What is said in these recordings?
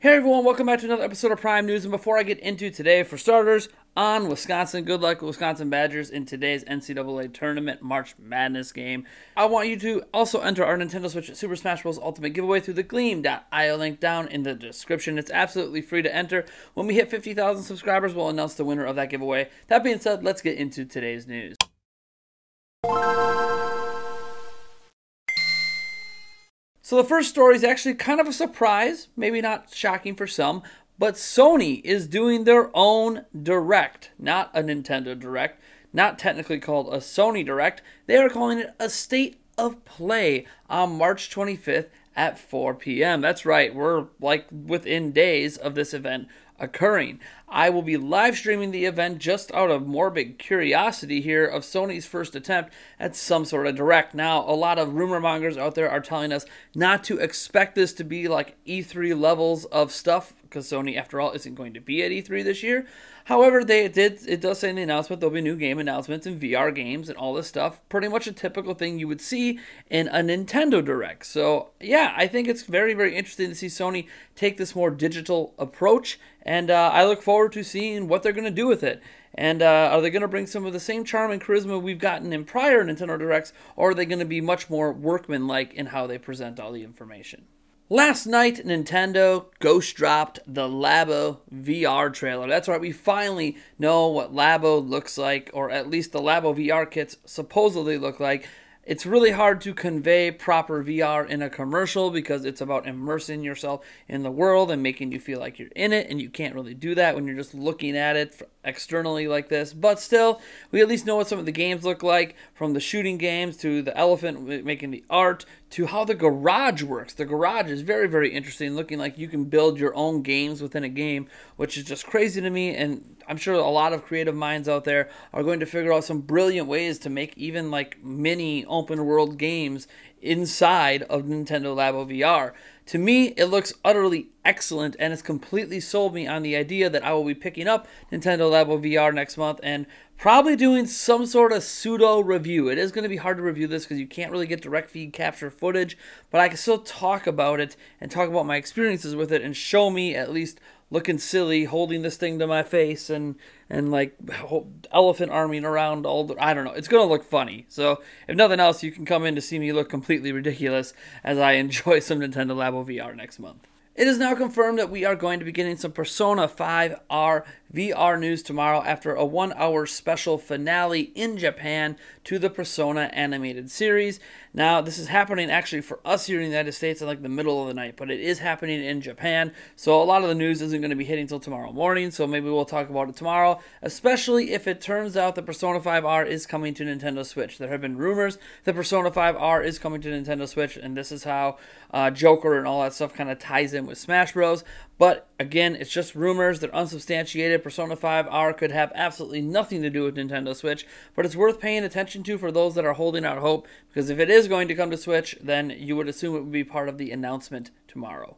Hey everyone, welcome back to another episode of Prime News. And before I get into today, for starters, on Wisconsin, good luck with Wisconsin Badgers in today's NCAA Tournament March Madness game. I want you to also enter our Nintendo Switch Super Smash Bros. Ultimate giveaway through the Gleam.io link down in the description. It's absolutely free to enter. When we hit 50,000 subscribers, we'll announce the winner of that giveaway. That being said, let's get into today's news. So the first story is actually kind of a surprise, maybe not shocking for some, but Sony is doing their own Direct, not a Nintendo Direct, not technically called a Sony Direct. They are calling it a State of Play on March 25th at 4 p.m. That's right, we're like within days of this event occurring. I will be live streaming the event just out of morbid curiosity here of Sony's first attempt at some sort of Direct. Now, a lot of rumor mongers out there are telling us not to expect this to be like E3 levels of stuff, because Sony, after all, isn't going to be at E3 this year. However, it does say in the announcement there'll be new game announcements and VR games and all this stuff. Pretty much a typical thing you would see in a Nintendo Direct. So, yeah, I think it's very, very interesting to see Sony take this more digital approach. And I look forward to seeing what they're going to do with it. And are they going to bring some of the same charm and charisma we've gotten in prior Nintendo Directs, or are they going to be much more workmanlike in how they present all the information? Last night, Nintendo ghost dropped the Labo VR trailer. That's right, we finally know what Labo looks like, or at least the Labo VR kits supposedly look like. It's really hard to convey proper VR in a commercial because it's about immersing yourself in the world and making you feel like you're in it, and you can't really do that when you're just looking at it externally like this. But still, we at least know what some of the games look like, from the shooting games to the elephant making the art to how the garage works. The garage is very, very interesting, looking like you can build your own games within a game, which is just crazy to me, and I'm sure a lot of creative minds out there are going to figure out some brilliant ways to make even like mini open world games inside of Nintendo Labo VR. To me, it looks utterly excellent, and it's completely sold me on the idea that I will be picking up Nintendo Labo VR next month and probably doing some sort of pseudo review. It is going to be hard to review this because you can't really get direct feed capture footage, but I can still talk about it and talk about my experiences with it and show me at least looking silly holding this thing to my face and like elephant arming around all the, I don't know, it's gonna look funny. So if nothing else, you can come in to see me look completely ridiculous as I enjoy some Nintendo Labo VR next month. It is now confirmed that we are going to be getting some Persona 5R VR news tomorrow after a 1-hour special finale in Japan to the Persona animated series. Now, this is happening actually for us here in the United States in like the middle of the night, but it is happening in Japan, so a lot of the news isn't going to be hitting until tomorrow morning, so maybe we'll talk about it tomorrow, especially if it turns out that Persona 5R is coming to Nintendo Switch. There have been rumors that Persona 5R is coming to Nintendo Switch, and this is how Joker and all that stuff kind of ties in with Smash Bros. But again, it's just rumors. They're unsubstantiated. Persona 5R could have absolutely nothing to do with Nintendo Switch, but it's worth paying attention to for those that are holding out hope, because if it is going to come to Switch, then you would assume it would be part of the announcement tomorrow.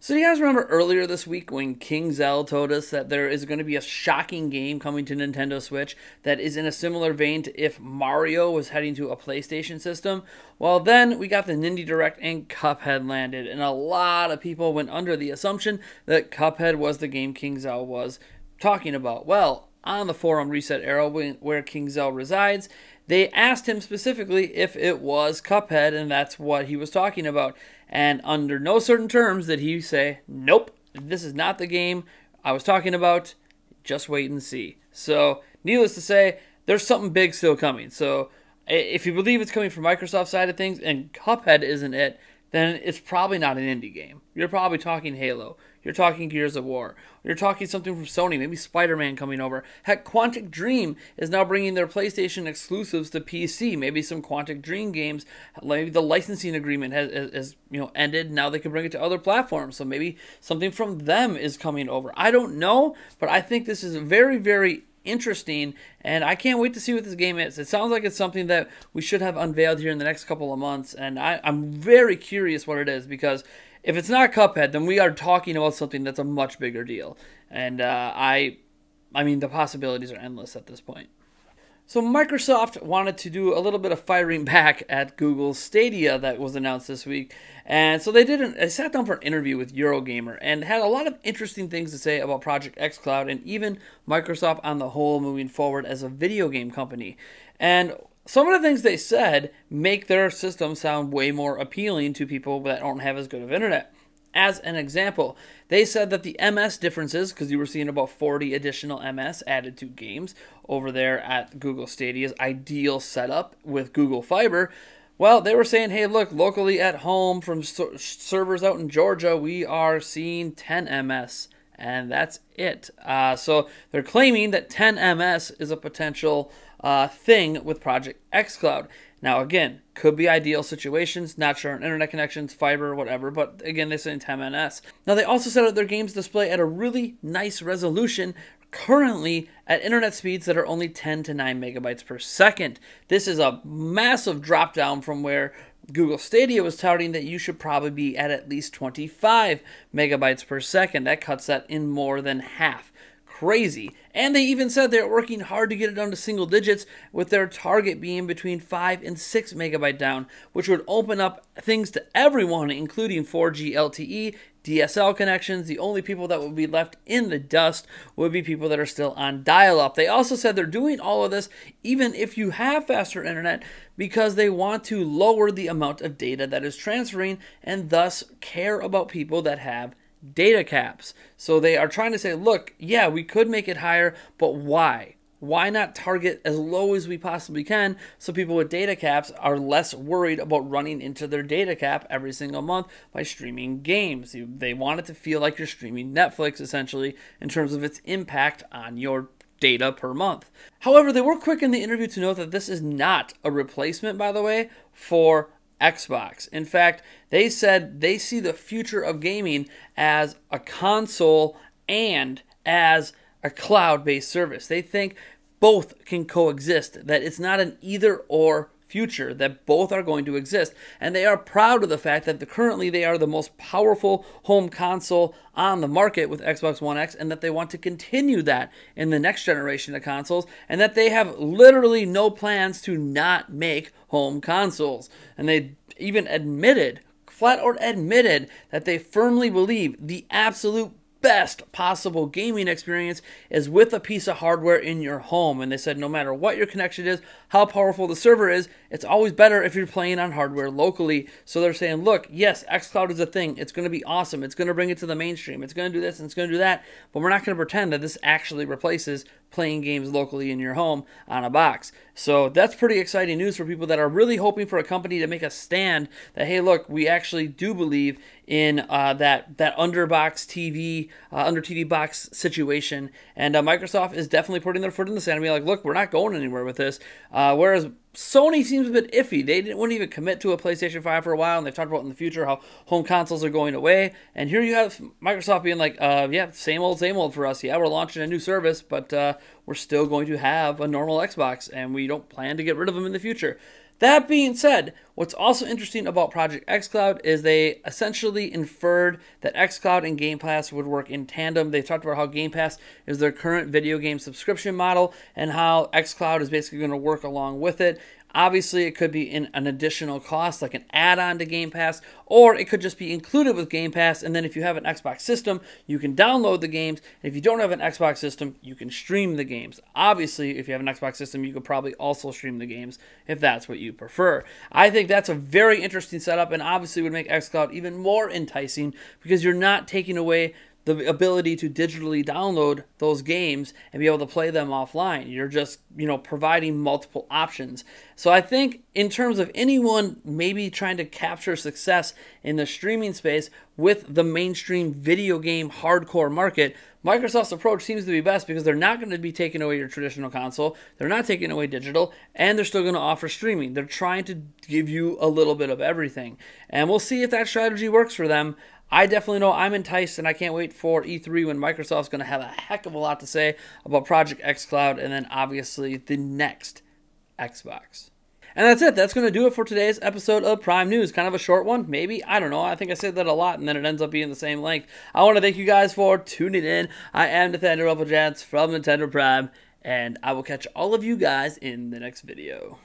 So you guys remember earlier this week when King Zell told us that there is going to be a shocking game coming to Nintendo Switch that is in a similar vein to if Mario was heading to a PlayStation system? Well, then we got the Nindie Direct and Cuphead landed, and a lot of people went under the assumption that Cuphead was the game King Zell was talking about. Well, on the forum Reset Arrow, where King Zell resides, they asked him specifically if it was Cuphead, and that's what he was talking about. And under no certain terms did he say, nope, this is not the game I was talking about, just wait and see. So, needless to say, there's something big still coming. So, if you believe it's coming from Microsoft's side of things, and Cuphead isn't it, then it's probably not an indie game. You're probably talking Halo. You're talking Gears of War. You're talking something from Sony, maybe Spider-Man coming over. Heck, Quantic Dream is now bringing their PlayStation exclusives to PC. Maybe some Quantic Dream games, maybe the licensing agreement has ended. Now they can bring it to other platforms. So maybe something from them is coming over. I don't know, but I think this is very, very interesting, and I can't wait to see what this game is. It sounds like it's something that we should have unveiled here in the next couple of months, and I'm very curious what it is, because if it's not Cuphead, then we are talking about something that's a much bigger deal, and I mean, the possibilities are endless at this point. So Microsoft wanted to do a little bit of firing back at Google Stadia that was announced this week. And so they sat down for an interview with Eurogamer and had a lot of interesting things to say about Project xCloud and even Microsoft on the whole moving forward as a video game company. And some of the things they said make their system sound way more appealing to people that don't have as good of internet. As an example, they said that the MS differences, because you were seeing about 40 additional MS added to games over there at Google Stadia's ideal setup with Google Fiber, well, they were saying, hey, look, locally at home from servers out in Georgia, we are seeing 10 MS, and that's it. So they're claiming that 10 MS is a potential thing with Project xCloud. Now, again, could be ideal situations, not sure on internet connections, fiber, whatever, but again, they said 10 MS. Now, they also set up their games display at a really nice resolution, currently at internet speeds that are only 10 to 9 megabytes per second. This is a massive drop down from where Google Stadia was touting that you should probably be at least 25 megabytes per second. That cuts that in more than half. Crazy. And they even said they're working hard to get it down to single digits, with their target being between 5 and 6 megabyte down, which would open up things to everyone, including 4G LTE, DSL connections. The only people that would be left in the dust would be people that are still on dial-up. They also said they're doing all of this even if you have faster internet, because they want to lower the amount of data that is transferring and thus care about people that have data caps. So they are trying to say, look, yeah, we could make it higher, but why? Why not target as low as we possibly can so people with data caps are less worried about running into their data cap every single month by streaming games? They want it to feel like you're streaming Netflix, essentially, in terms of its impact on your data per month. However, they were quick in the interview to note that this is not a replacement, by the way, for Xbox. In fact, they said they see the future of gaming as a console and as a cloud-based service. They think both can coexist, that it's not an either-or future, that both are going to exist. And they are proud of the fact that currently they are the most powerful home console on the market with Xbox One X, and that they want to continue that in the next generation of consoles, and that they have literally no plans to not make home consoles. And they even flat out admitted, that they firmly believe the absolute best possible gaming experience is with a piece of hardware in your home. And they said no matter what your connection is, how powerful the server is, it's always better if you're playing on hardware locally. So they're saying, look, yes, xCloud is a thing. It's going to be awesome. It's going to bring it to the mainstream. It's going to do this and it's going to do that. But we're not going to pretend that this actually replaces playing games locally in your home on a box. So that's pretty exciting news for people that are really hoping for a company to make a stand that, hey, look, we actually do believe in that under-box TV, under TV box situation. And Microsoft is definitely putting their foot in the sand and being like, look, we're not going anywhere with this. Whereas Sony seems a bit iffy. They wouldn't even commit to a PlayStation 5 for a while, and they've talked about in the future how home consoles are going away. And here you have Microsoft being like, yeah, same old for us. Yeah, we're launching a new service, but we're still going to have a normal Xbox, and we don't plan to get rid of them in the future. That being said, what's also interesting about Project xCloud is they essentially inferred that xCloud and Game Pass would work in tandem. They talked about how Game Pass is their current video game subscription model and how xCloud is basically going to work along with it. Obviously, it could be an additional cost, like an add-on to Game Pass, or it could just be included with Game Pass, and then if you have an Xbox system, you can download the games, and if you don't have an Xbox system, you can stream the games. Obviously, if you have an Xbox system, you could probably also stream the games if that's what you prefer. I think that's a very interesting setup, and obviously would make xCloud even more enticing, because you're not taking away the ability to digitally download those games and be able to play them offline. You're just, providing multiple options. So I think in terms of anyone maybe trying to capture success in the streaming space with the mainstream video game hardcore market, Microsoft's approach seems to be best, because they're not going to be taking away your traditional console, they're not taking away digital, and they're still going to offer streaming. They're trying to give you a little bit of everything. And we'll see if that strategy works for them. I definitely know I'm enticed, and I can't wait for E3 when Microsoft's going to have a heck of a lot to say about Project xCloud and then obviously the next Xbox. And that's it. That's going to do it for today's episode of Prime News. Kind of a short one, maybe. I don't know. I think I said that a lot, and then it ends up being the same length. I want to thank you guys for tuning in. I am Nathaniel Rufflejans from Nintendo Prime, And I will catch all of you guys in the next video.